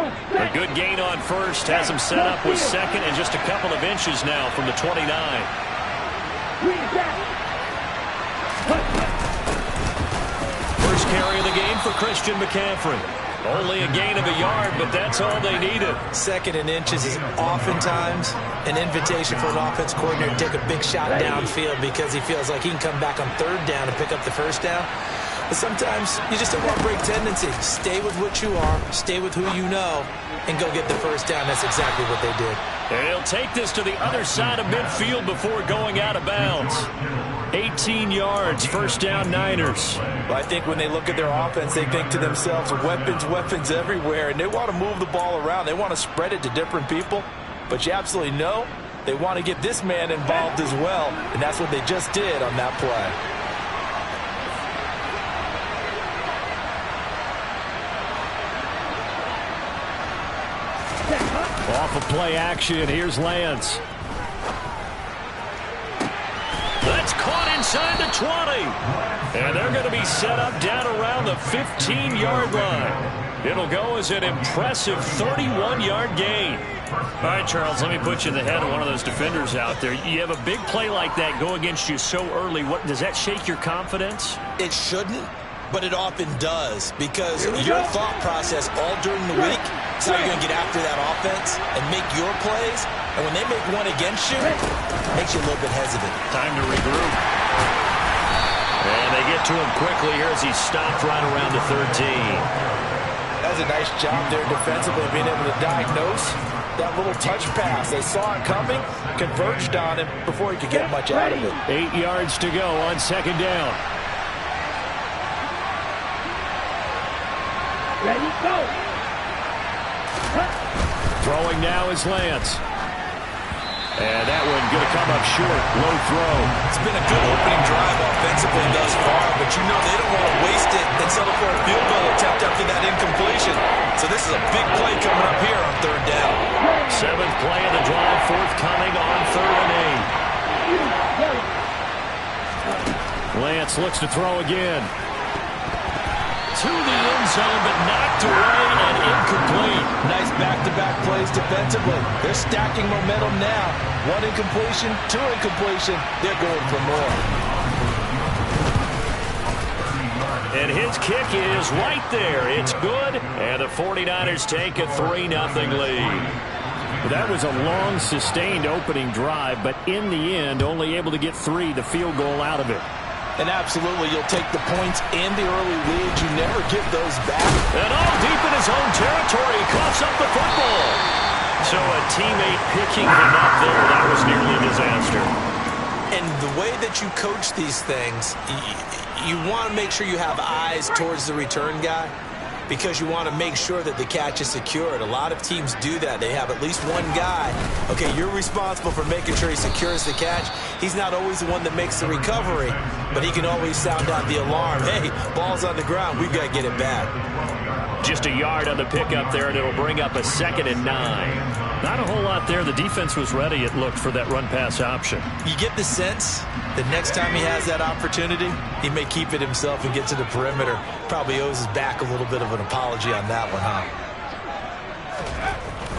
A good gain on first has him set up with second and just a couple of inches now from the 29. First carry of the game for Christian McCaffrey. Only a gain of a yard, but that's all they needed. Second and inches is oftentimes an invitation for an offense coordinator to take a big shot downfield because he feels like he can come back on third down and pick up the first down. But sometimes you just don't want to break tendency. Stay with what you are, stay with who you know, and go get the first down. That's exactly what they did. And he'll take this to the other side of midfield before going out of bounds. 18 yards, first down Niners. Well, I think when they look at their offense, they think to themselves, weapons everywhere, and they want to move the ball around. They want to spread it to different people, but you absolutely know they want to get this man involved as well, and that's what they just did on that play. Off of play action, here's Lance. That's caught inside the 20. And they're going to be set up down around the 15-yard line. It'll go as an impressive 31-yard gain. All right, Charles, let me put you in the head of one of those defenders out there. You have a big play like that go against you so early. What does that shake your confidence? It shouldn't, but it often does because your thought process all during the week is how you're going to get after that offense and make your plays. And when they make one against you, it makes you a little bit hesitant. Time to regroup. And they get to him quickly here as he stopped right around the 13. That's a nice job there defensively, being able to diagnose that little touch pass. They saw it coming, converged on him before he could get much out of it. 8 yards to go on second down. Ready, go. Throwing now is Lance. And that one going to come up short. Low throw. It's been a good opening drive offensively thus far, but you know they don't want to waste it and settle for a field goal attempt after that incompletion. So this is a big play coming up here on third down. Seventh play of the drive, forthcoming on 3rd and 8. Lance looks to throw again. To the end zone, but knocked away and incomplete. Nice back-to-back plays defensively. They're stacking momentum now. One incompletion, two incompletion. They're going for more. And his kick is right there. It's good. And the 49ers take a 3-0 lead. That was a long, sustained opening drive, but in the end, only able to get 3, the field goal out of it. And absolutely, you'll take the points and the early lead. You never give those back. And all deep in his own territory, he coughs up the football. So a teammate picking him up there, that was nearly a disaster. And the way that you coach these things, you want to make sure you have eyes towards the return guy because you want to make sure that the catch is secured. A lot of teams do that. They have at least one guy. Okay, you're responsible for making sure he secures the catch. He's not always the one that makes the recovery, but he can always sound out the alarm. Hey, ball's on the ground. We've got to get it back. Just a yard on the pickup there, and it'll bring up a 2nd and 9. Not a whole lot there. The defense was ready, it looked, for that run-pass option. You get the sense that next time he has that opportunity, he may keep it himself and get to the perimeter. Probably owes his back a little bit of an apology on that one, huh?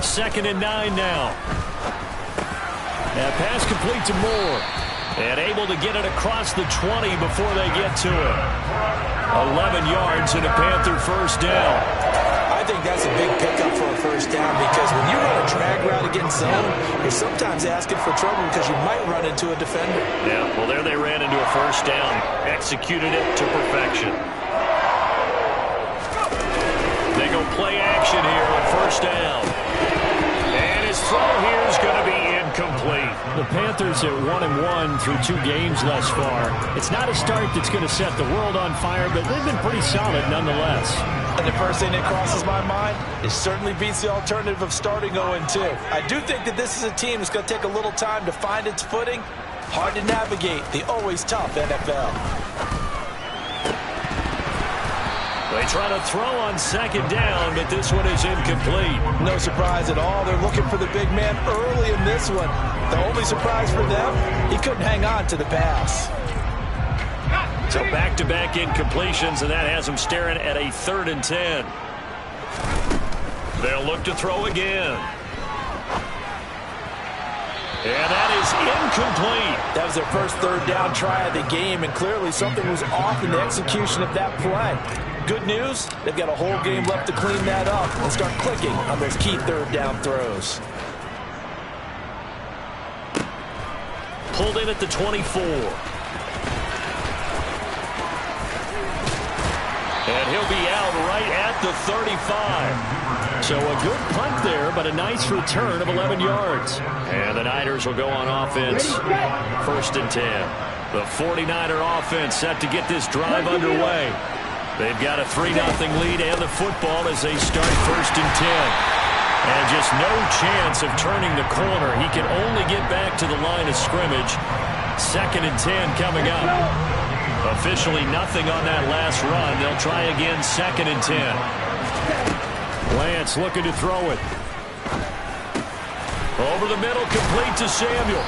2nd and 9 now. And pass complete to Moore. And able to get it across the 20 before they get to it. 11 yards and a Panther first down. I think that's a big pickup for a first down because when you run a drag route against zone, you're sometimes asking for trouble because you might run into a defender. Yeah, well, there they ran into a first down. Executed it to perfection. They go play action here on first down. And his throw here is going to be incomplete. The Panthers are 1-1 through 2 games thus far. It's not a start that's going to set the world on fire, but they've been pretty solid nonetheless. And the first thing that crosses my mind, it certainly beats the alternative of starting 0-2. I do think that this is a team that's going to take a little time to find its footing. Hard to navigate the always tough NFL. They try to throw on second down, but this one is incomplete. No surprise at all. They're looking for the big man early in this one. The only surprise for them, he couldn't hang on to the pass. So back-to-back incompletions, and that has them staring at a 3rd and 10. They'll look to throw again. And that is incomplete. That was their first third down try of the game, and clearly something was off in the execution of that play. Good news, they've got a whole game left to clean that up and start clicking on those key third down throws. Pulled in at the 24. And he'll be out right at the 35. So a good punt there, but a nice return of 11 yards. And the Niners will go on offense. 1st and 10. The 49er offense set to get this drive underway. They've got a 3-0 lead and the football as they start 1st and 10. And just no chance of turning the corner. He can only get back to the line of scrimmage. 2nd and 10 coming up. Officially nothing on that last run. They'll try again 2nd and 10. Lance looking to throw it. Over the middle, complete to Samuel.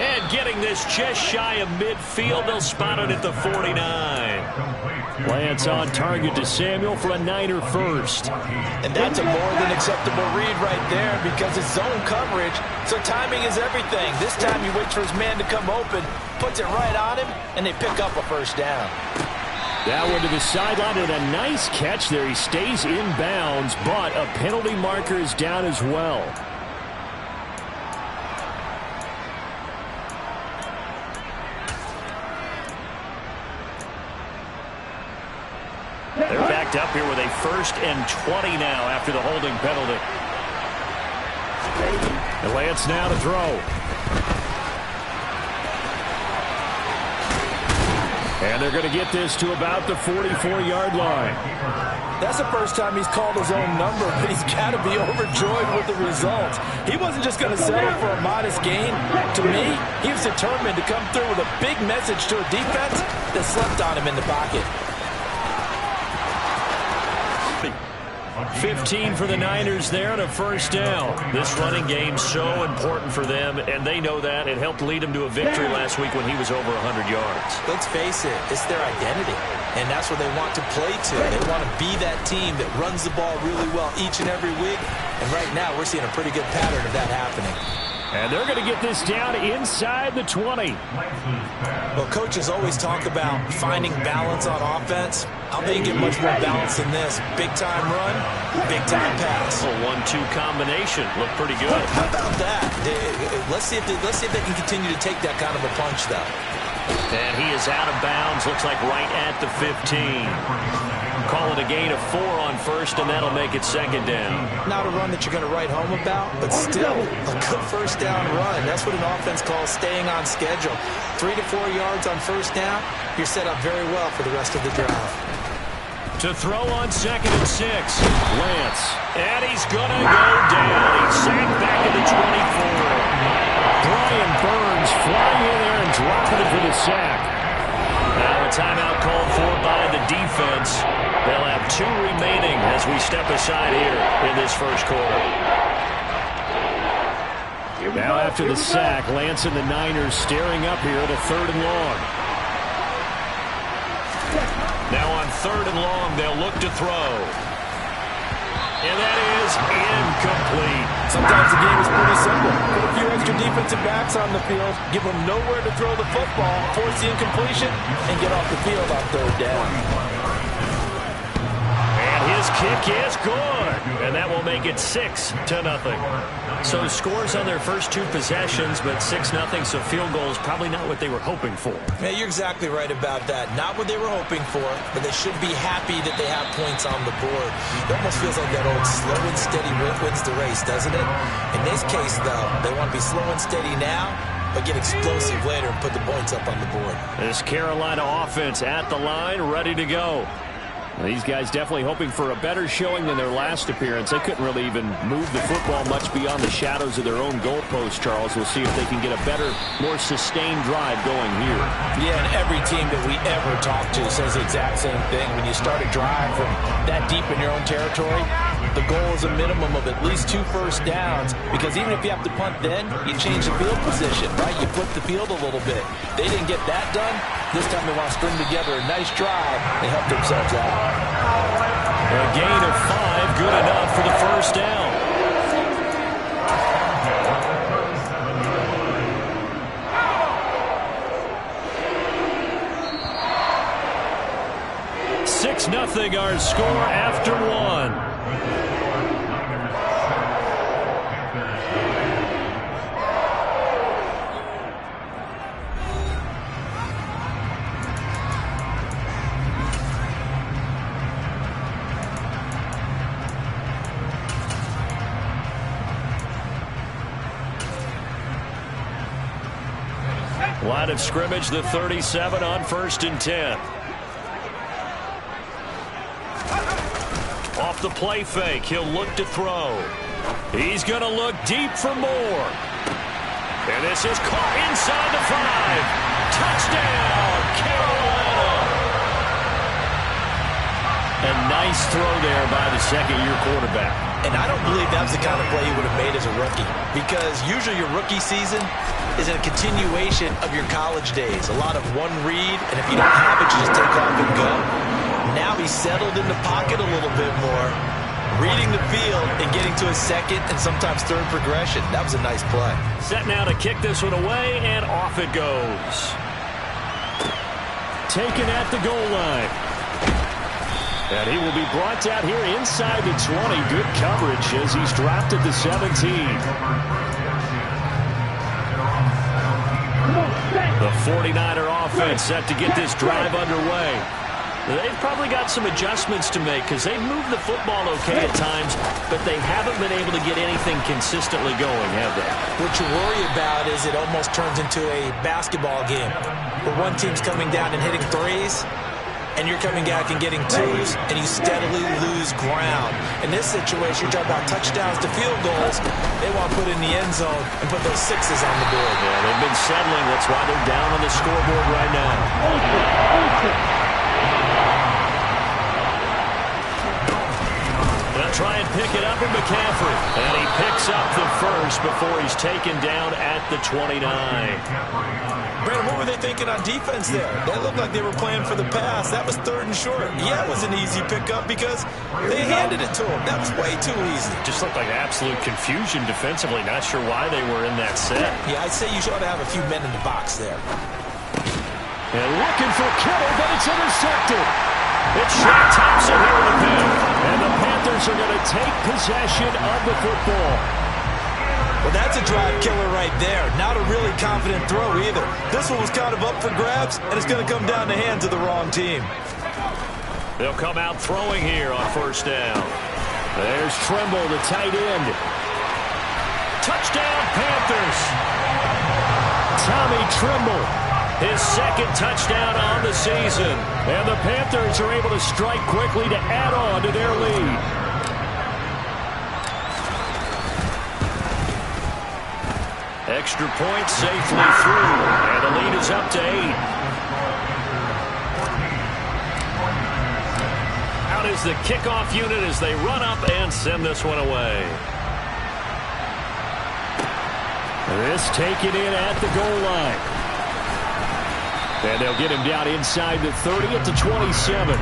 And getting this just shy of midfield. They'll spot it at the 49. Lance on target to Samuel for a Niner first. And that's a more than acceptable read right there because it's zone coverage, so timing is everything. This time he waits for his man to come open, puts it right on him, and they pick up a first down. That one to the sideline, and a nice catch there. He stays in bounds, but a penalty marker is down as well. They're backed up here with a 1st and 20 now after the holding penalty. And Lance now to throw. And they're going to get this to about the 44-yard line. That's the first time he's called his own number, but he's got to be overjoyed with the result. He wasn't just going to settle for a modest gain. To me, he was determined to come through with a big message to a defense that slept on him in the pocket. 15 for the Niners there and a first down. This running game so important for them, and they know that. It helped lead them to a victory last week when he was over 100 yards. Let's face it, it's their identity, and that's what they want to play to. They want to be that team that runs the ball really well each and every week, and right now we're seeing a pretty good pattern of that happening. And they're going to get this down inside the 20. Well, coaches always talk about finding balance on offense. How they get much more balance than this? Big-time run, big-time pass. A 1-2 combination. Look pretty good. How about that? Let's see if they can continue to take that kind of a punch, though. And he is out of bounds. Looks like right at the 15. Call it a gain of 4 on 1st, and that'll make it 2nd down. Not a run that you're going to write home about, but still a good first down run. That's what an offense calls staying on schedule. 3 to 4 yards on 1st down, you're set up very well for the rest of the drive. To throw on 2nd and 6, Lance. And he's going to go down. He's sacked back at the 24. Brian Burns flying in there and dropping it for the sack. Now a timeout called for by the defense. They'll have 2 remaining as we step aside here in this first quarter. Now after the sack, Lance and the Niners staring up here at a 3rd and long. Now on 3rd and long, they'll look to throw. And that is incomplete. Sometimes the game is pretty simple. Put a few extra defensive backs on the field, give them nowhere to throw the football, force the incompletion, and get off the field on 3rd down. And his kick is good. And that will make it 6-0. So scores on their first 2 possessions, but 6-0, so field goals probably not what they were hoping for. Yeah, you're exactly right about that. Not what they were hoping for, but they should be happy that they have points on the board. It almost feels like that old slow and steady wins the race, doesn't it? In this case, though, they want to be slow and steady now, but get explosive later and put the points up on the board. This Carolina offense at the line, ready to go. These guys definitely hoping for a better showing than their last appearance. They couldn't really even move the football much beyond the shadows of their own goalpost, Charles. We'll see if they can get a better, more sustained drive going here. Yeah, and every team that we ever talk to says the exact same thing. When you start a drive from that deep in your own territory, the goal is a minimum of at least 2 first downs, because even if you have to punt then, you change the field position, right? You flip the field a little bit. They didn't get that done. This time they want to string together a nice drive and help themselves out. A gain of 5, good enough for the first down. Nothing our score after 1. Line of scrimmage, the 37 on 1st and 10. Off the play fake, he'll look to throw. He's going to look deep for more. And this is caught inside the 5. Touchdown, Carolina. A nice throw there by the second-year quarterback. And I don't believe that was the kind of play he would have made as a rookie, because usually your rookie season is a continuation of your college days. A lot of one read, and if you don't have it, you just take off and go. Now he's settled in the pocket a little bit more, reading the field and getting to his second and sometimes third progression. That was a nice play. Set now to kick this one away, and off it goes. Taken at the goal line. And he will be brought down here inside the 20. Good coverage as he's dropped at the 17. The 49er offense set to get this drive underway. They've probably got some adjustments to make because they've moved the football okay at times, but they haven't been able to get anything consistently going, have they? What you worry about is it almost turns into a basketball game where one team's coming down and hitting threes, and you're coming back and getting twos, and you steadily lose ground. In this situation, you're talking about touchdowns to field goals. They want to put in the end zone and put those 6s on the board. Yeah, they've been settling. That's why they're down on the scoreboard right now. They'll try and pick it up in McCaffrey. And he picks up the first before he's taken down at the 29. Brandon, what were they thinking on defense there? That looked like they were playing for the pass. That was 3rd and short. Yeah, it was an easy pickup because they handed it to him. That was way too easy. Just looked like absolute confusion defensively. Not sure why they were in that set. Yeah, I'd say you should have a few men in the box there. And looking for Kittle, but it's intercepted. It's Shaq Thompson here with him. And the Panthers are going to take possession of the football. Well, that's a drive killer right there. Not a really confident throw either. This one was kind of up for grabs, and it's going to come down the hands of the wrong team. They'll come out throwing here on 1st down. There's Trimble, the tight end. Touchdown, Panthers. Tommy Trimble, his 2nd touchdown on the season. And the Panthers are able to strike quickly to add on to their lead. Extra point safely through, and the lead is up to 8. Out is the kickoff unit as they run up and send this one away. This taken in at the goal line. And they'll get him down inside the 30 at the 27.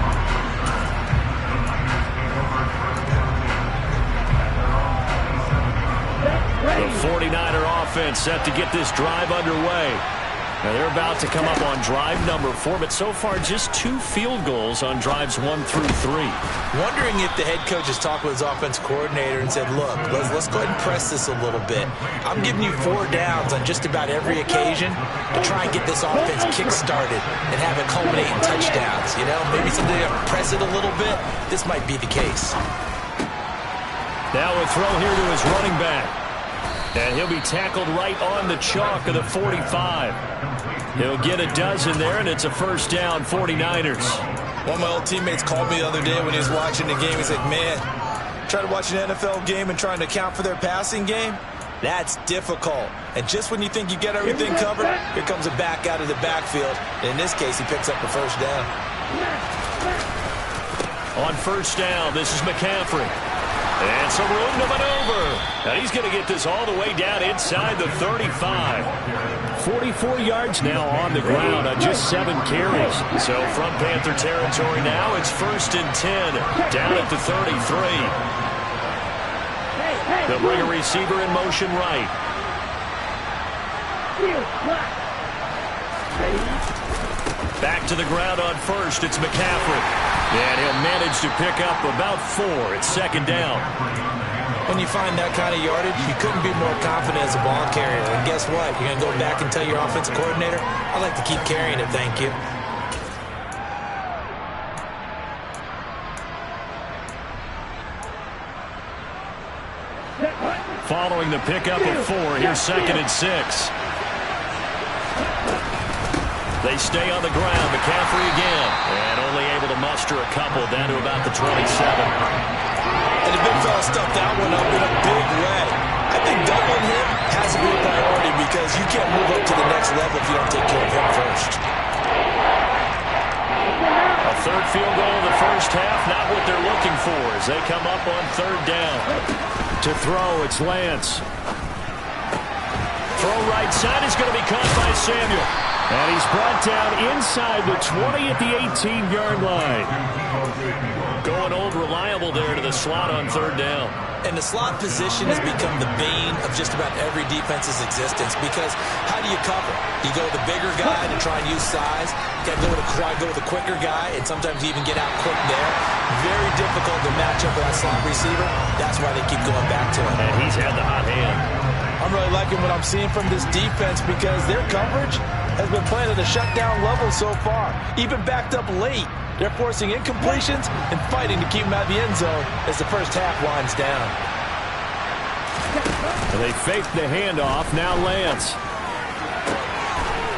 The 49er offense set to get this drive underway. Now they're about to come up on drive number 4, but so far just 2 field goals on drives 1 through 3. Wondering if the head coach has talked with his offense coordinator and said, look, let's go ahead and press this a little bit. I'm giving you 4 downs on just about every occasion to try and get this offense kick-started and have it culminate in touchdowns. You know, maybe something to press it a little bit. This might be the case. Now a throw here to his running back. And he'll be tackled right on the chalk of the 45. He'll get a dozen there, and it's a 1st down, 49ers. One of my old teammates called me the other day when he was watching the game. He said, man, trying to watch an NFL game and trying to account for their passing game, that's difficult. And just when you think you get everything covered, here comes a back out of the backfield. And in this case, he picks up a 1st down. On 1st down, this is McCaffrey. And some room to maneuver. And he's going to get this all the way down inside the 35. 44 yards now on the ground on just 7 carries. So from Panther territory now, it's 1st and 10 down at the 33. They'll bring a receiver in motion right. Back to the ground on first. It's McCaffrey. And he'll manage to pick up about 4. It's 2nd down. When you find that kind of yardage, you couldn't be more confident as a ball carrier. And guess what? You're going to go back and tell your offensive coordinator, I'd like to keep carrying it, thank you. Following the pickup of 4, here's 2nd and 6. They stay on the ground. McCaffrey again. And only able to muster a couple down to about the 27. And the big fella stuffed that one up in a big way. I think doubling him has to be a priority because you can't move up to the next level if you don't take care of him first. A 3rd field goal in the first half, not what they're looking for as they come up on 3rd down. To throw, it's Lance. Throw right side is going to be caught by Samuel. And he's brought down inside the 20 at the 18-yard line. Going old reliable there to the slot on 3rd down. And the slot position has become the bane of just about every defense's existence because how do you cover? You go with the bigger guy to try and use size. You got to go with the quicker guy, and sometimes you even get out quick there. Very difficult to match up with that slot receiver. That's why they keep going back to him. And he's had the hot hand. I'm really liking what I'm seeing from this defense because their coverage has been playing at a shutdown level so far. Even backed up late. They're forcing incompletions and fighting to keep them out of the end zone as the first half winds down. And they faked the handoff. Now Lance.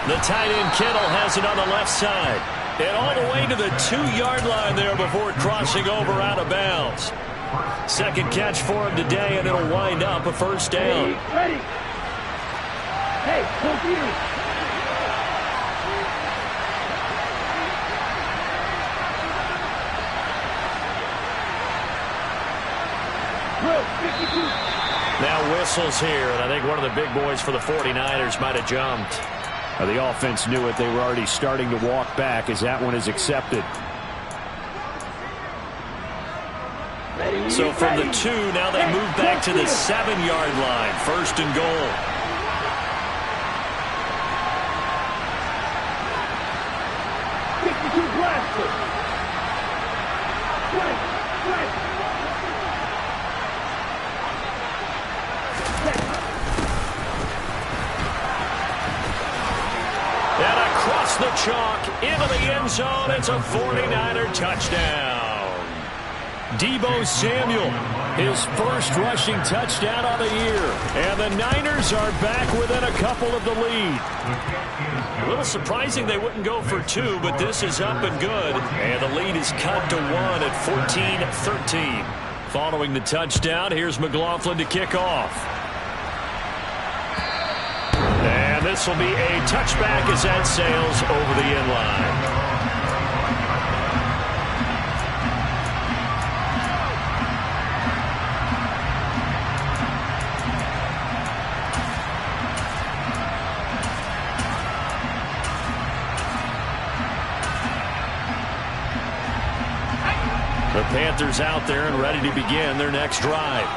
The tight end Kittle has it on the left side. And all the way to the 2-yard line there before crossing over out of bounds. 2nd catch for him today, and it'll wind up a 1st down. Ready. Hey, computer. Now whistles here, and I think one of the big boys for the 49ers might have jumped. The offense knew it. They were already starting to walk back as that one is accepted. So from the 2, now they move back to the 7-yard line. 1st and goal. And across the chalk into the end zone. It's a 49er touchdown. Deebo Samuel, his first rushing touchdown of the year. And the Niners are back within a couple of the lead. A little surprising they wouldn't go for 2, but this is up and good. And the lead is cut to 1 at 14-13. Following the touchdown, here's McLaughlin to kick off. And this will be a touchback as that sails over the end line. The Panthers out there and ready to begin their next drive.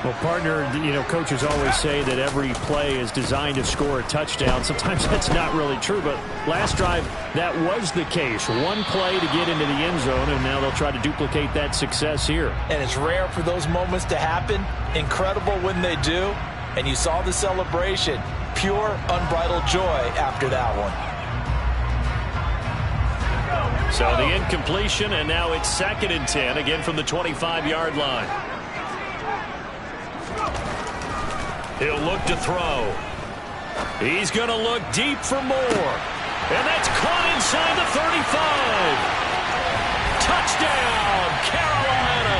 Well, partner, coaches always say that every play is designed to score a touchdown. Sometimes that's not really true, but last drive, that was the case. One play to get into the end zone, and now they'll try to duplicate that success here. And it's rare for those moments to happen. Incredible when they do. And you saw the celebration. Pure, unbridled joy after that one. So the incompletion, and now it's 2nd and 10, again from the 25-yard line. He'll look to throw. He's going to look deep for more. And that's caught inside the 35. Touchdown, Carolina.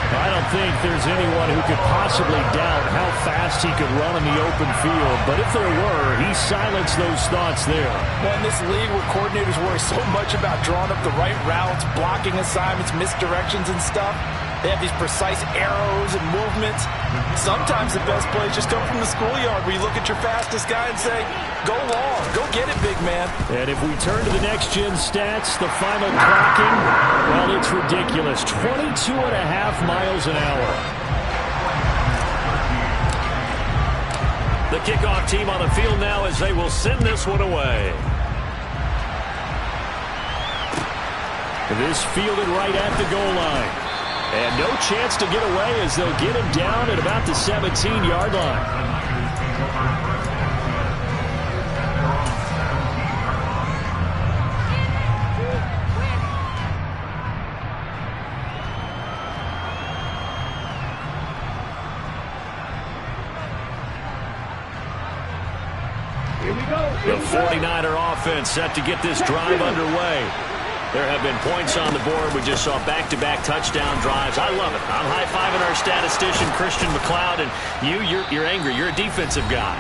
I don't think there's anyone who could possibly doubt how fast he could run in the open field. But if there were, he silenced those thoughts there. Well, in this league where coordinators worry so much about drawing up the right routes, blocking assignments, misdirections and stuff, They have these precise arrows and movements. Sometimes the best plays just come from the schoolyard where you look at your fastest guy and say, go long, go get it, big man. And if we turn to the next-gen stats, the final clocking, well, it's ridiculous. 22.5 miles an hour. The kickoff team on the field now as they will send this one away. This fielded right at the goal line. And no chance to get away as they'll get him down at about the 17-yard line. Here we go. The 49er offense set to get this drive underway. There have been points on the board. We just saw back-to-back touchdown drives. I love it. I'm high-fiving our statistician, Christian McLeod, and you're angry. You're a defensive guy.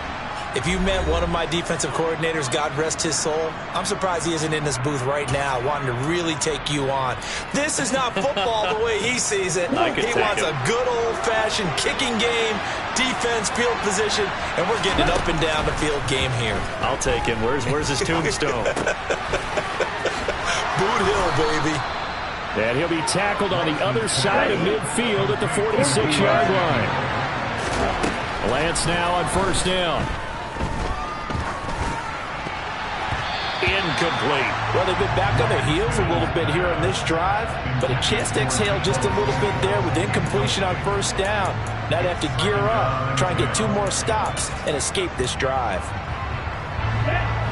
If you met one of my defensive coordinators, God rest his soul, I'm surprised he isn't in this booth right now wanting to really take you on. This is not football the way he sees it. He wants a good old-fashioned kicking game, defense, field position, and we're getting an up and down the field game here. I'll take him. Where's his tombstone? Boot Hill, baby. And he'll be tackled on the other side of midfield at the 46-yard line. Lance now on first down. Incomplete. Well, they've been back on their heels a little bit here on this drive, but a chance to exhale just a little bit there with incompletion on first down. Now they have to gear up, try and get 2 more stops, and escape this drive.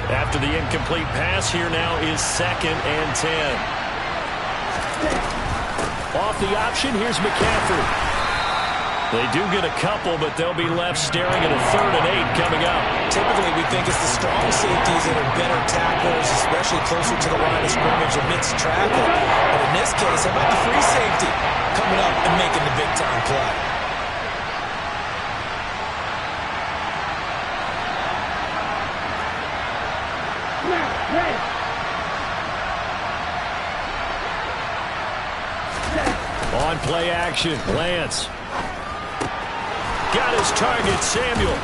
After the incomplete pass, here now is 2nd and 10. Off the option, here's McCaffrey. They do get a couple, but they'll be left staring at a 3rd and 8 coming up. Typically, we think it's the strong safeties that are better tacklers, especially closer to the line of scrimmage amidst traffic. But in this case, how about the free safety coming up and making the big-time play? On play action, Lance. Got his target, Samuel.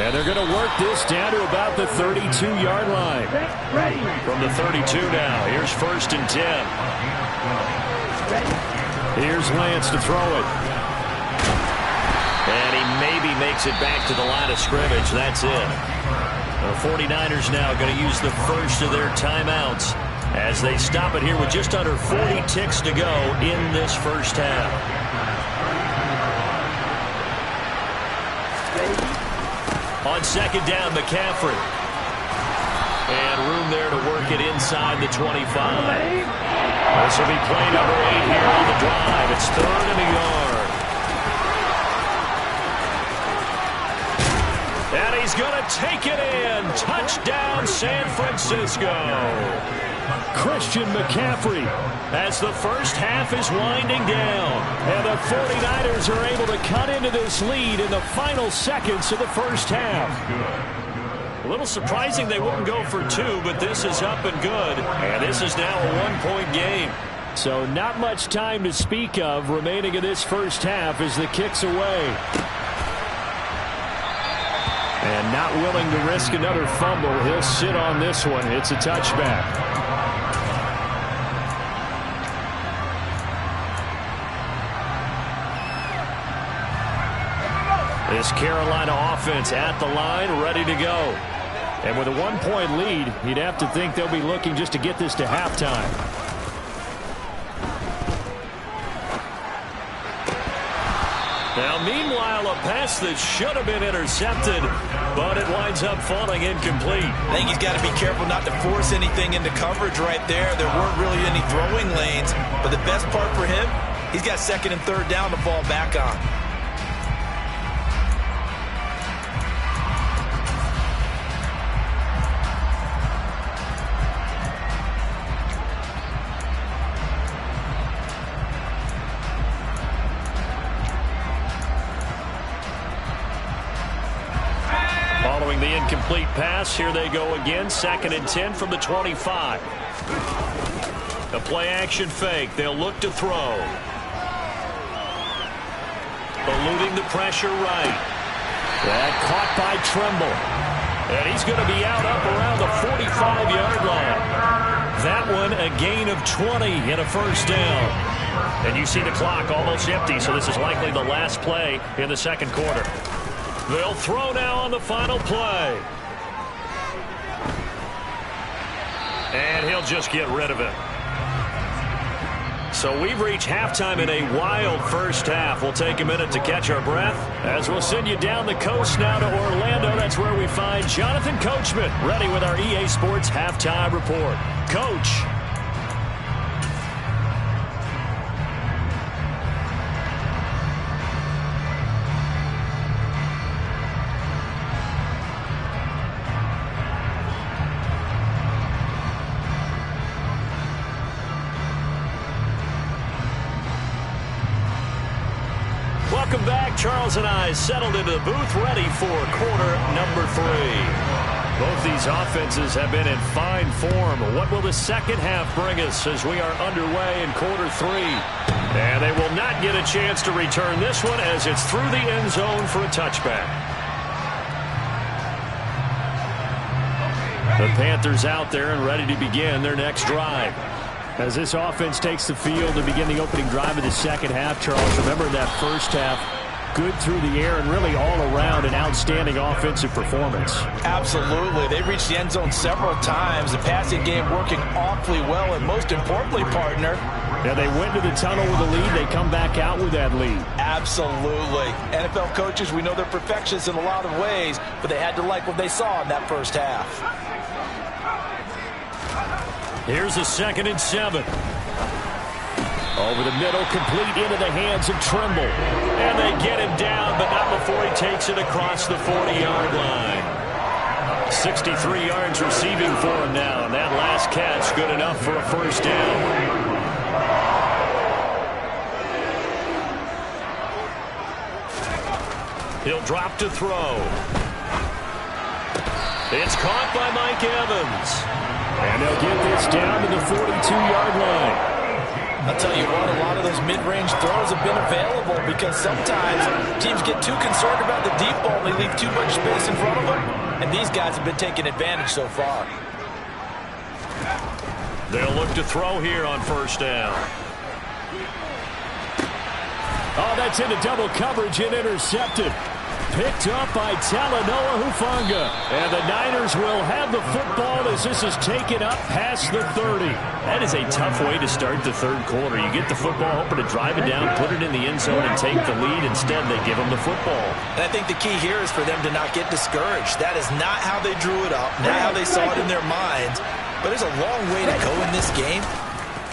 And they're going to work this down to about the 32-yard line. From the 32 now, here's 1st and 10. Here's Lance to throw it. And he maybe makes it back to the line of scrimmage. That's it. The 49ers now going to use the first of their timeouts as they stop it here with just under 40 ticks to go in this first half. On 2nd down, McCaffrey. And room there to work it inside the 25. This will be play number 8 here on the drive. It's 3rd and a yard. And he's going to take it in. Touchdown, San Francisco. Christian McCaffrey. As the first half is winding down. And the 49ers are able to cut into this lead in the final seconds of the first half. A little surprising they wouldn't go for 2, but this is up and good. And this is now a 1-point game. So not much time to speak of remaining in this first half as the kick's away. And not willing to risk another fumble. He'll sit on this one. It's a touchback. This Carolina offense at the line, ready to go. And with a 1-point lead, you'd have to think they'll be looking just to get this to halftime. Now, meanwhile, a pass that should have been intercepted, but it winds up falling incomplete. I think he's got to be careful not to force anything into coverage right there. There weren't really any throwing lanes, but the best part for him, he's got 2nd and 3rd down to fall back on. Following the incomplete pass, here they go again. 2nd and 10 from the 25. A play-action fake. They'll look to throw. eluding the pressure right. That caught by Tremble. And he's going to be out up around the 45-yard line. That one a gain of 20 and a first down. And you see the clock almost empty, so this is likely the last play in the second quarter. They'll throw now on the final play. And he'll just get rid of it. So we've reached halftime in a wild first half. We'll take a minute to catch our breath as we'll send you down the coast now to Orlando. That's where we find Jonathan Coachman ready with our EA Sports Halftime Report. Coach. Welcome back. Charles and I settled into the booth ready for quarter number 3. Both these offenses have been in fine form. What will the second half bring us as we are underway in quarter 3? And they will not get a chance to return this one as it's through the end zone for a touchback. The Panthers out there and ready to begin their next drive. As this offense takes the field to begin the opening drive of the second half, Charles, remember that first half, good through the air and really all around an outstanding offensive performance. Absolutely. They reached the end zone several times. The passing game working awfully well, and most importantly, partner. Yeah, they went to the tunnel with a lead. They come back out with that lead. Absolutely. NFL coaches, we know they're perfectionists in a lot of ways, but they had to like what they saw in that first half. Here's a 2nd and 7. Over the middle, complete into the hands of Tremble. And they get him down, but not before he takes it across the 40-yard line. 63 yards receiving for him now, and that last catch good enough for a first down. He'll drop to throw. It's caught by Mike Evans. And they'll get this down to the 42-yard line. I'll tell you what, a lot of those mid-range throws have been available because sometimes teams get too concerned about the deep ball and they leave too much space in front of them. And these guys have been taking advantage so far. They'll look to throw here on first down. Oh, that's into double coverage and intercepted. Picked up by Talanoa Hufanga. And the Niners will have the football as this is taken up past the 30. That is a tough way to start the third quarter. You get the football, hoping to drive it down, put it in the end zone, and take the lead. Instead, they give them the football. And I think the key here is for them to not get discouraged. That is not how they drew it up, not how they saw it in their minds. But there's a long way to go in this game.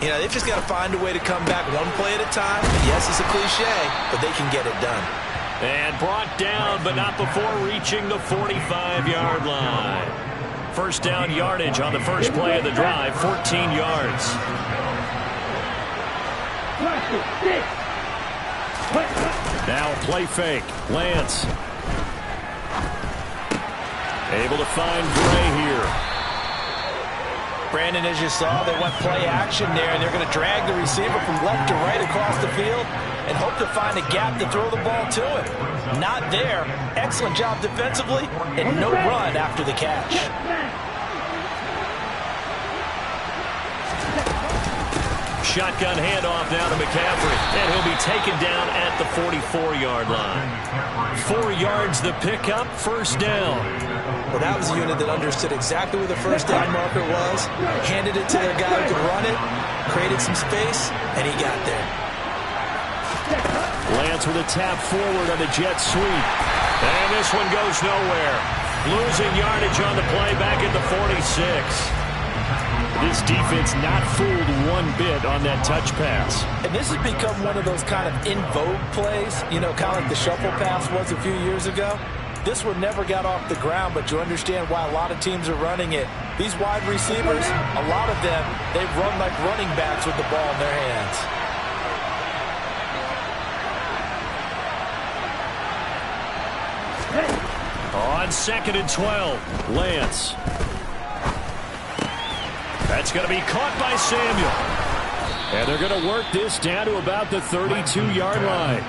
You know, they've just got to find a way to come back one play at a time. Yes, it's a cliche, but they can get it done. And brought down, but not before reaching the 45-yard line. First down yardage on the first play of the drive, 14 yards. Now a play fake. Lance. Able to find Gray here. Brandon, as you saw, they went play action there, and they're going to drag the receiver from left to right across the field and hope to find a gap to throw the ball to him. Not there. Excellent job defensively, and no run after the catch. Shotgun handoff now to McCaffrey, and he'll be taken down at the 44-yard line. 4 yards the pickup, first down. Well, that was a unit that understood exactly where the first down marker was, handed it to their guy who could run it, created some space, and he got there. Lance with a tap forward on the jet sweep. And this one goes nowhere. Losing yardage on the play back at the 46. This defense not fooled one bit on that touch pass. And this has become one of those kind of in vogue plays, you know, kind of like the shuffle pass was a few years ago. This one never got off the ground, but you understand why a lot of teams are running it. These wide receivers, a lot of them, they run like running backs with the ball in their hands. On 2nd and 12, Lance. That's going to be caught by Samuel. And they're going to work this down to about the 32-yard line.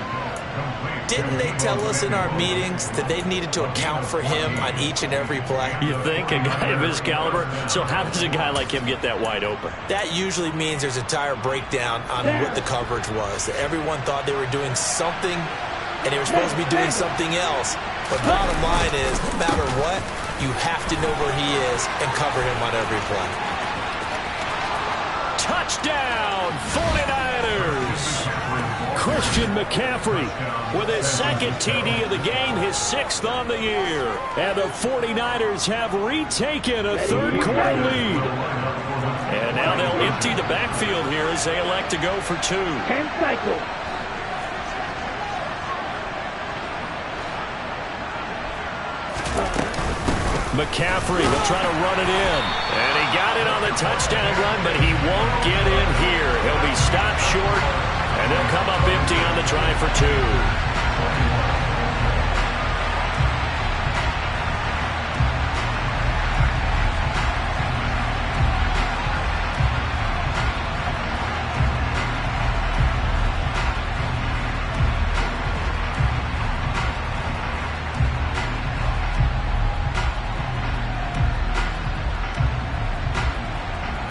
Didn't they tell us in our meetings that they needed to account for him on each and every play? You think? A guy of his caliber? So how does a guy like him get that wide open? That usually means there's a tire breakdown on what the coverage was. Everyone thought they were doing something, and they were supposed to be doing something else. But bottom line is, no matter what, you have to know where he is and cover him on every play. Touchdown, 49ers! Christian McCaffrey with his second TD of the game, his 6th on the year. And the 49ers have retaken a third-quarter lead. And now they'll empty the backfield here as they elect to go for 2. 10 cycle. McCaffrey will try to run it in. And he got it on the touchdown run, but he won't get in here. He'll be stopped short, and they'll come up empty on the try for 2.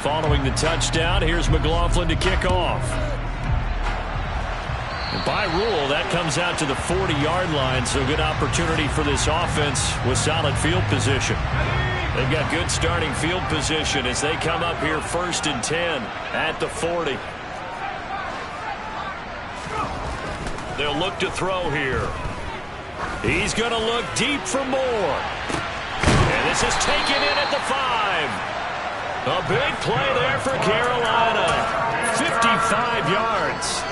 Following the touchdown, here's McLaughlin to kick off. And by rule, that comes out to the 40-yard line, so good opportunity for this offense with solid field position. They've got good starting field position as they come up here 1st and 10 at the 40. They'll look to throw here. He's going to look deep for more. And this is taken in at the 5. A big play there for Carolina. 55 yards.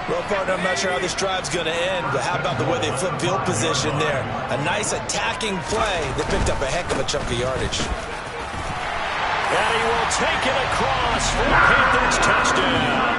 Well, partner, I'm not sure how this drive's going to end, but how about the way they flip field position there? A nice attacking play that picked up a heck of a chunk of yardage. And he will take it across for the Panthers touchdown.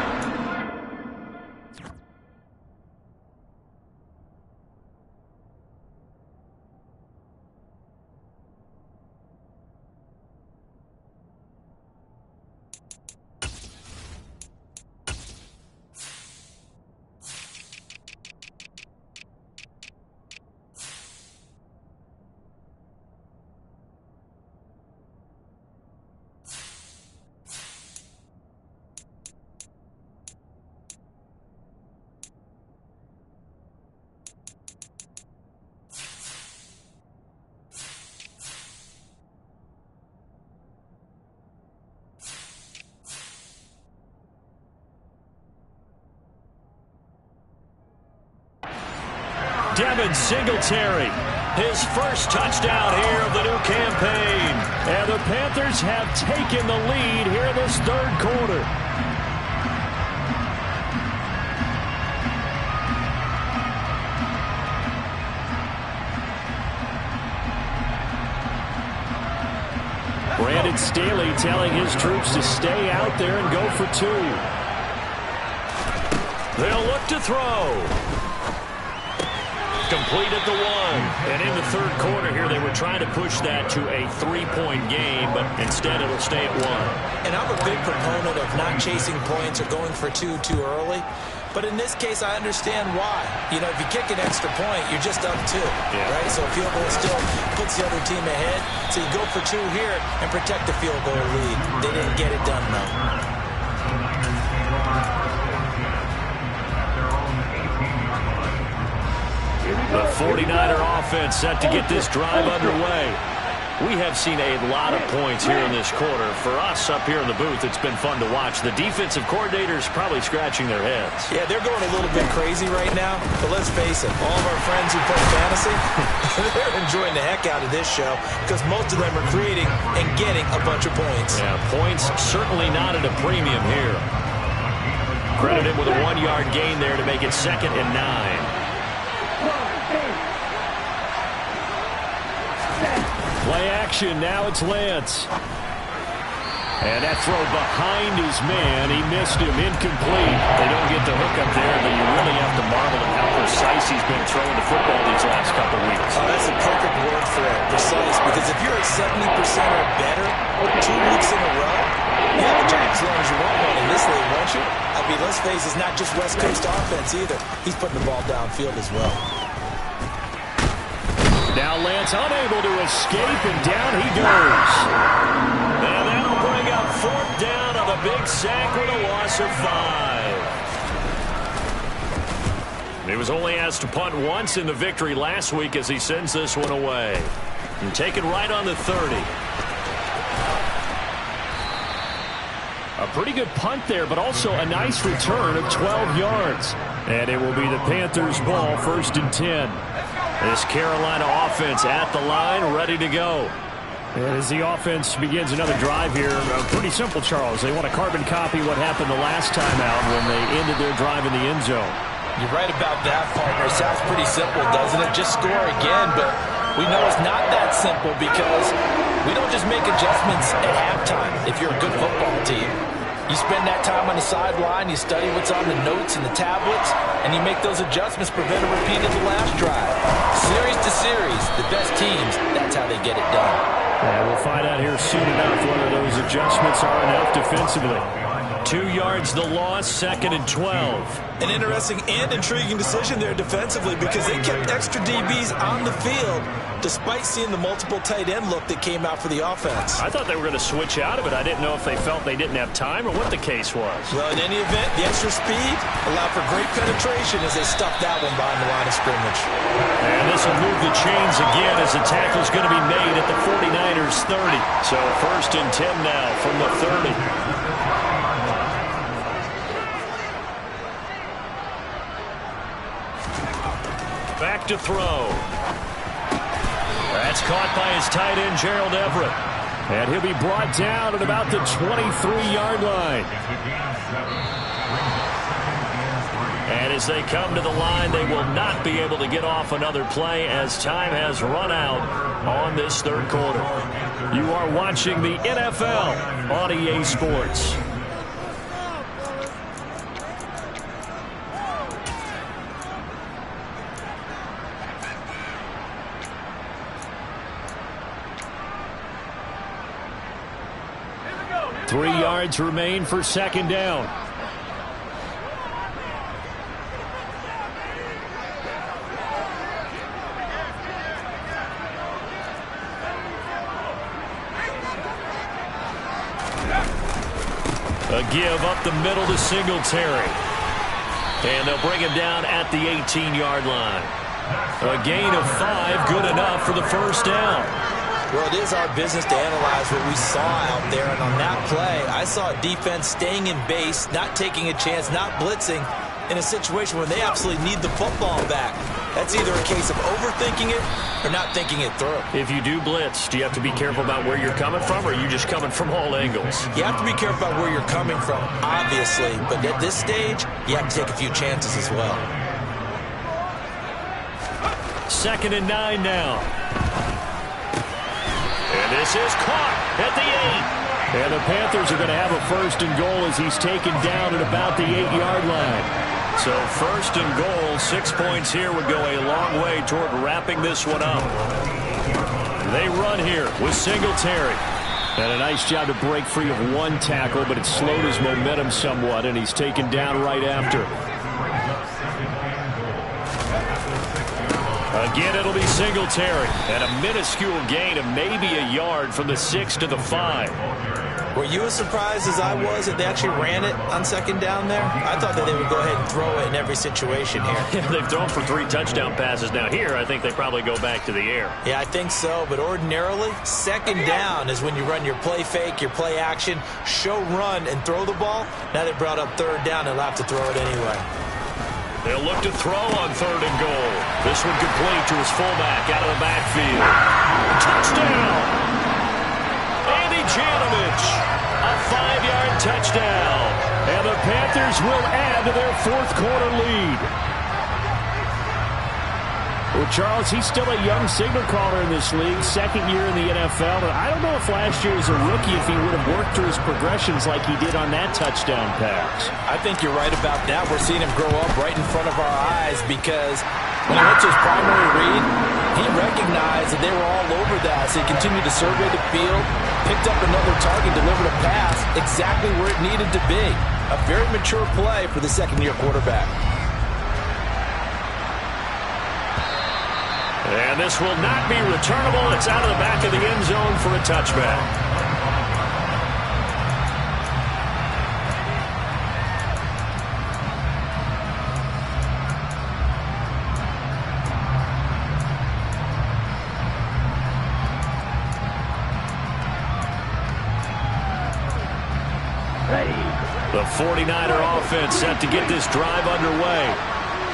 Devin Singletary, his first touchdown here of the new campaign. And the Panthers have taken the lead here in this 3rd quarter. Brandon Staley telling his troops to stay out there and go for 2. They'll look to throw. Complete at the 1. And in the 3rd quarter here, they were trying to push that to a 3-point game, but instead it'll stay at 1. And I'm a big proponent of not chasing points or going for 2 too early. But in this case, I understand why. You know, if you kick an extra point, you're just up 2, right? So a field goal still puts the other team ahead. So you go for 2 here and protect the field goal lead. They didn't get it done, though. The 49er offense set to get this drive underway. We have seen a lot of points here in this quarter. For us up here in the booth, it's been fun to watch. The defensive coordinators probably scratching their heads. Yeah, they're going a little bit crazy right now. But let's face it, all of our friends who play fantasy, they're enjoying the heck out of this show because most of them are creating and getting a bunch of points. Yeah, points certainly not at a premium here. Credited with a 1-yard gain there to make it 2nd and 9. Play action, now it's Lance. And that throw behind his man, he missed him, incomplete. They don't get the hook up there, but you really have to marvel at how precise he's been throwing the football these last couple weeks. Oh, that's a perfect word for it, precise, because if you're at 70% or better 2 weeks in a row, you have a job as long as you want one in this league, won't you? I mean, let's face it, it's not just West Coast offense either. He's putting the ball downfield as well. Now Lance unable to escape, and down he goes. And that'll bring up 4th down on the big sack with a loss of 5. He was only asked to punt once in the victory last week as he sends this one away. And taken right on the 30. A pretty good punt there, but also a nice return of 12 yards. And it will be the Panthers' ball, 1st and 10. This Carolina offense at the line, ready to go. And as the offense begins another drive here, pretty simple, Charles. They want to carbon copy what happened the last time out when they ended their drive in the end zone. You're right about that, partner. It sounds pretty simple, doesn't it? Just score again, but we know it's not that simple because we don't just make adjustments at halftime if you're a good football team. You spend that time on the sideline, you study what's on the notes and the tablets, and you make those adjustments, prevent a repeat of the last drive. Series to series, the best teams, that's how they get it done. Yeah, we'll find out here soon enough whether those adjustments are enough defensively. 2 yards the loss, 2nd and 12. An interesting and intriguing decision there defensively because they kept extra DBs on the field despite seeing the multiple tight end look that came out for the offense. I thought they were going to switch out of it. I didn't know if they felt they didn't have time or what the case was. Well, in any event, the extra speed allowed for great penetration as they stuffed that one behind the line of scrimmage. And this will move the chains again as the tackle's going to be made at the 49ers 30. So 1st and 10 now from the 30. Back to throw. That's caught by his tight end, Gerald Everett. And he'll be brought down at about the 23-yard line. And as they come to the line, they will not be able to get off another play as time has run out on this 3rd quarter. You are watching the NFL on EA Sports. Three yards remain for 2nd down. A give up the middle to Singletary. And they'll bring him down at the 18-yard line. A gain of 5, good enough for the 1st down. Well, it is our business to analyze what we saw out there, and on that play, I saw a defense staying in base, not taking a chance, not blitzing, in a situation where they absolutely need the football back. That's either a case of overthinking it or not thinking it through. If you do blitz, do you have to be careful about where you're coming from, or are you just coming from all angles? You have to be careful about where you're coming from, obviously, but at this stage, you have to take a few chances as well. 2nd and 9 now. And this is caught at the 8. And the Panthers are going to have a 1st and goal as he's taken down at about the 8-yard line. So 1st and goal, 6 points here would go a long way toward wrapping this one up. They run here with Singletary. And a nice job to break free of one tackle, but it slowed his momentum somewhat, and he's taken down right after. Again, it'll be Singletary. And a minuscule gain of maybe a yard from the 6 to the 5. Were you as surprised as I was that they actually ran it on 2nd down there? I thought that they would go ahead and throw it in every situation here. Yeah, they've thrown for 3 touchdown passes. Now here, I think they probably go back to the air. Yeah, I think so. But ordinarily, 2nd down is when you run your play fake, your play action, show run, and throw the ball. Now they brought up 3rd down. They'll have to throw it anyway. They'll look to throw on 3rd and goal. This one complete to his fullback out of the backfield. Touchdown! Andy Janovich, a 5-yard touchdown. And the Panthers will add to their 4th quarter lead. Well, Charles, he's still a young signal caller in this league, 2nd year in the NFL. But I don't know if last year as a rookie, if he would have worked through his progressions like he did on that touchdown pass. I think you're right about that. We're seeing him grow up right in front of our eyes because when he went to his primary read, he recognized that they were all over that. So he continued to survey the field, picked up another target, delivered a pass exactly where it needed to be. A very mature play for the 2nd-year quarterback. And this will not be returnable. It's out of the back of the end zone for a touchback. The 49er offense set to get this drive underway.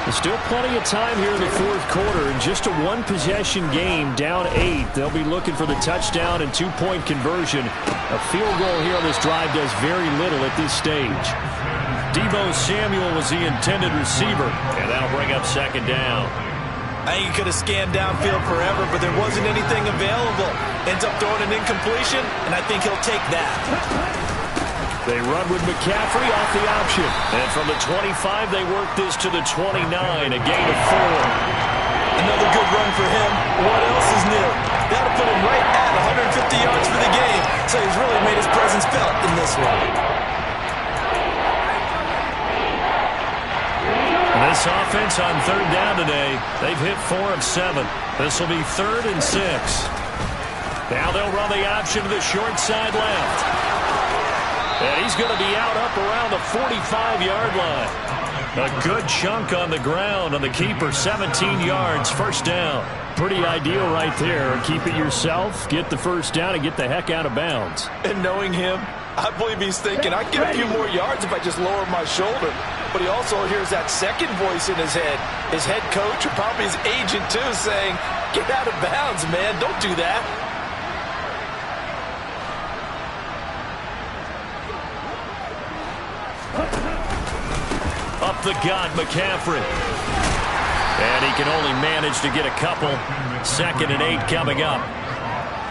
There's still plenty of time here in the fourth quarter. In just a one-possession game, down 8. They'll be looking for the touchdown and two-point conversion. A field goal here on this drive does very little at this stage. Deebo Samuel was the intended receiver, and that'll bring up second down. I think he could have scanned downfield forever, but there wasn't anything available. Ends up throwing an incompletion, and I think he'll take that. They run with McCaffrey off the option. And from the 25, they work this to the 29, a gain of 4. Another good run for him. What else is new? That'll put him right at 150 yards for the game. So he's really made his presence felt in this one. This offense on third down today, they've hit 4 of 7. This will be 3rd and 6. Now they'll run the option to the short side left. And he's going to be out up around the 45-yard line. A good chunk on the ground on the keeper, 17 yards, first down. Pretty ideal right there. Keep it yourself, get the first down, and get the heck out of bounds. And knowing him, I believe he's thinking, I can get a few more yards if I just lower my shoulder. But he also hears that second voice in his head. His head coach, or probably his agent too, saying, get out of bounds, man. Don't do that. Up the gut, McCaffrey. And he can only manage to get a couple. 2nd and 8 coming up.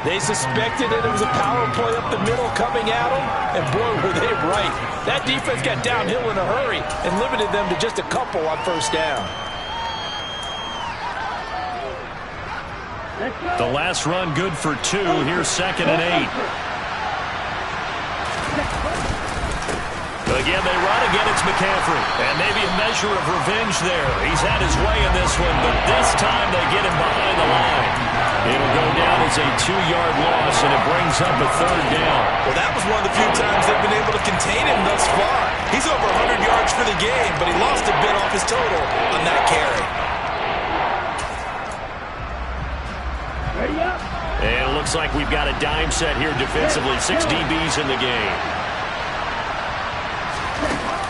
They suspected that it was a power play up the middle coming at them, and boy, were they right. That defense got downhill in a hurry and limited them to just a couple on first down. The last run good for 2. Here's 2nd and 8. Again, they run. Again, it's McCaffrey. And maybe a measure of revenge there. He's had his way in this one, but this time they get him behind the line. It'll go down as a 2-yard loss, and it brings up a 3rd down. Well, that was one of the few times they've been able to contain him thus far. He's over 100 yards for the game, but he lost a bit off his total on that carry. And it looks like we've got a dime set here defensively. 6 DBs in the game.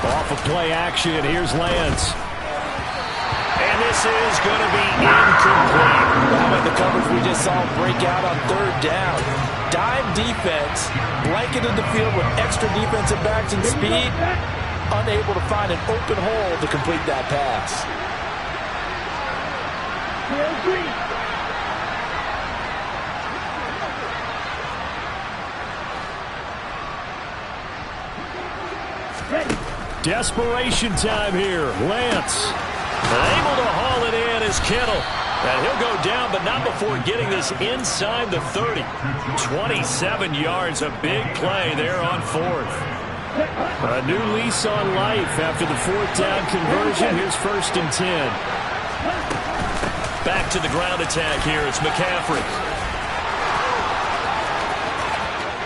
Off of play action, here's Lance. And this is going to be incomplete. How about the coverage we just saw break out on 3rd down? Dime defense, blanketed the field with extra defensive backs and speed, unable to find an open hole to complete that pass. Desperation time here. Lance able to haul it in as Kittle. And he'll go down, but not before getting this inside the 30. 27 yards, a big play there on 4th. A new lease on life after the 4th down conversion. Here's 1st and 10. Back to the ground attack here. It's McCaffrey.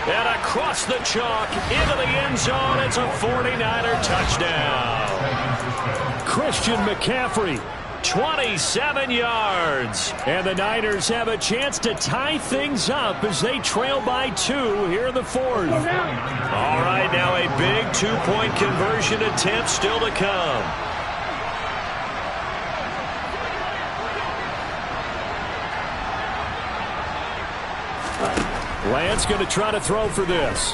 And across the chalk, into the end zone, it's a 49er touchdown. Christian McCaffrey, 27 yards. And the Niners have a chance to tie things up as they trail by 2 here in the 4th. All right, now a big 2-point conversion attempt still to come. Lance going to try to throw for this.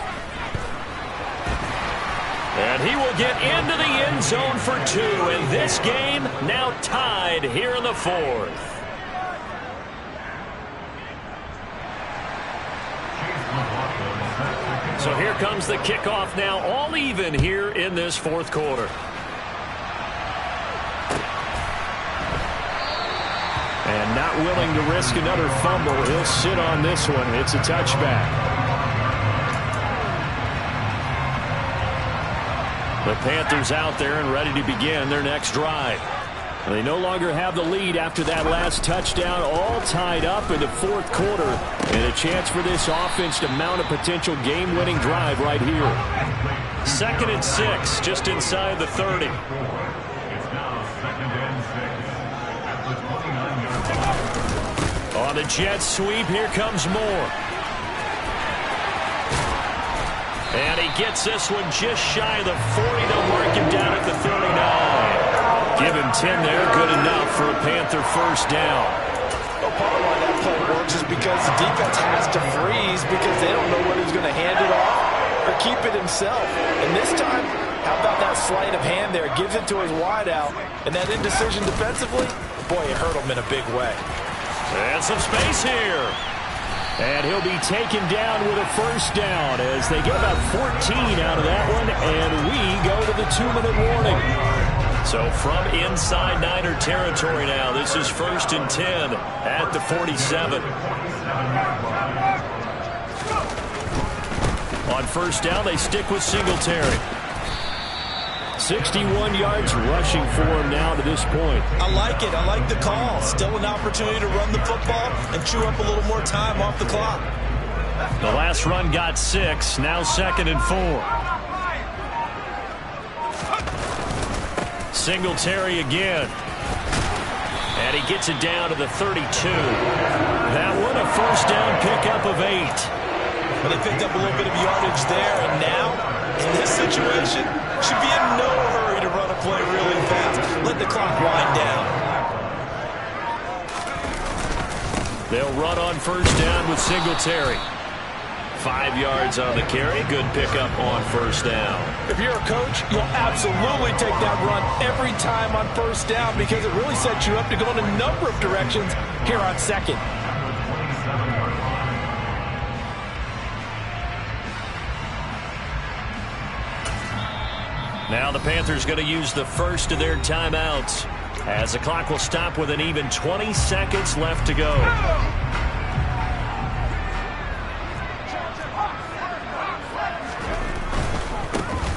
And he will get into the end zone for 2. And this game now tied here in the 4th. So here comes the kickoff now, all even here in this 4th quarter. And not willing to risk another fumble. He'll sit on this one. It's a touchback. The Panthers out there and ready to begin their next drive. They no longer have the lead after that last touchdown, all tied up in the fourth quarter. And a chance for this offense to mount a potential game-winning drive right here. 2nd and 6, just inside the 30. On the jet sweep, here comes Moore. And he gets this one just shy of the 40. They'll mark him down at the 39. Give him 10 there, good enough for a Panther first down. Well, part of why that play works is because the defense has to freeze because they don't know whether he's going to hand it off or keep it himself. And this time, how about that sleight of hand there? Gives it to his wideout. And that indecision defensively, boy, it hurt him in a big way. And some space here. And he'll be taken down with a first down as they get about 14 out of that one. And we go to the 2-minute warning. So from inside Niner territory now, this is 1st and 10 at the 47. On first down, they stick with Singletary. 61 yards rushing for him now to this point. I like it. I like the call. Still an opportunity to run the football and chew up a little more time off the clock. The last run got 6. Now 2nd and 4. Singletary again. And he gets it down to the 32. That one a first down pickup of 8. Well, they picked up a little bit of yardage there, and now, in this situation, should be in no hurry to run a play really fast. Let the clock wind down. They'll run on first down with Singletary. 5 yards on the carry. Good pickup on first down. If you're a coach, you'll absolutely take that run every time on first down because it really sets you up to go in a number of directions here on 2nd. Now the Panthers going to use the first of their timeouts as the clock will stop with an even 20 seconds left to go.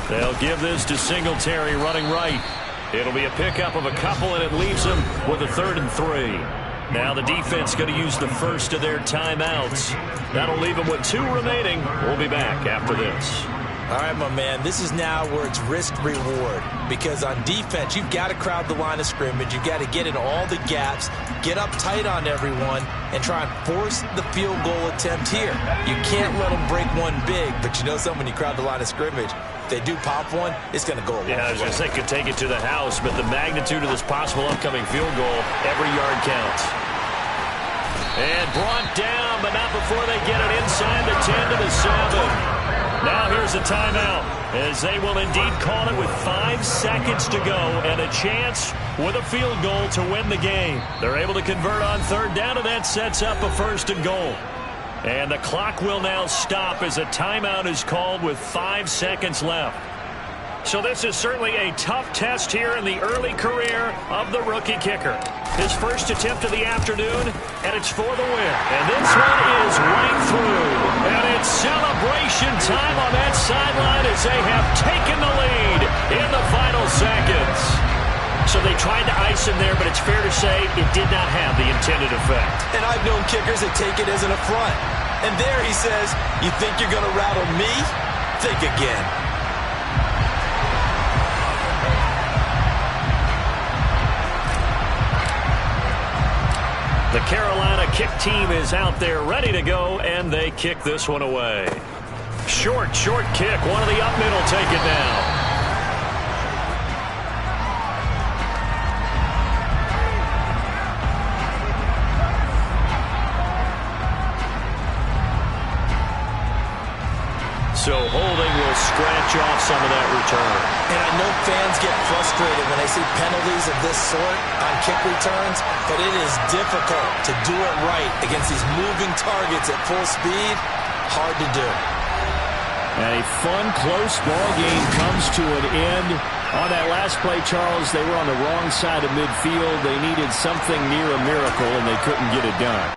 They'll give this to Singletary running right. It'll be a pickup of a couple, and it leaves them with a 3rd and 3. Now the defense going to use the first of their timeouts. That'll leave them with 2 remaining. We'll be back after this. All right, my man, this is now where it's risk-reward because on defense, you've got to crowd the line of scrimmage. You've got to get in all the gaps, get up tight on everyone, and try and force the field goal attempt here. You can't let them break one big, but you know something, when you crowd the line of scrimmage, if they do pop one, it's going to go a long way. Yeah, I was going to say could take it to the house, but the magnitude of this possible upcoming field goal, every yard counts. And brought down, but not before they get it inside the 10 to the 7. Now here's a timeout as they will indeed call it with 5 seconds to go and a chance with a field goal to win the game. They're able to convert on 3rd down, and that sets up a 1st and goal. And the clock will now stop as a timeout is called with 5 seconds left. So this is certainly a tough test here in the early career of the rookie kicker. His first attempt of the afternoon, and it's for the win. And this one is right through. And it's celebration time on that sideline as they have taken the lead in the final seconds. So they tried to ice him there, but it's fair to say it did not have the intended effect. And I've known kickers that take it as an affront. And there he says, you think you're going to rattle me? Think again. The Carolina kick team is out there ready to go, and they kick this one away. Short kick. One of the up middle take it now. So holding will scratch off some of that return. And I know fans get frustrated when they see penalties of this sort on kick returns, but it is difficult to do it right against these moving targets at full speed. Hard to do. And a fun, close ball game comes to an end. On that last play, Charles, they were on the wrong side of midfield. They needed something near a miracle, and they couldn't get it done.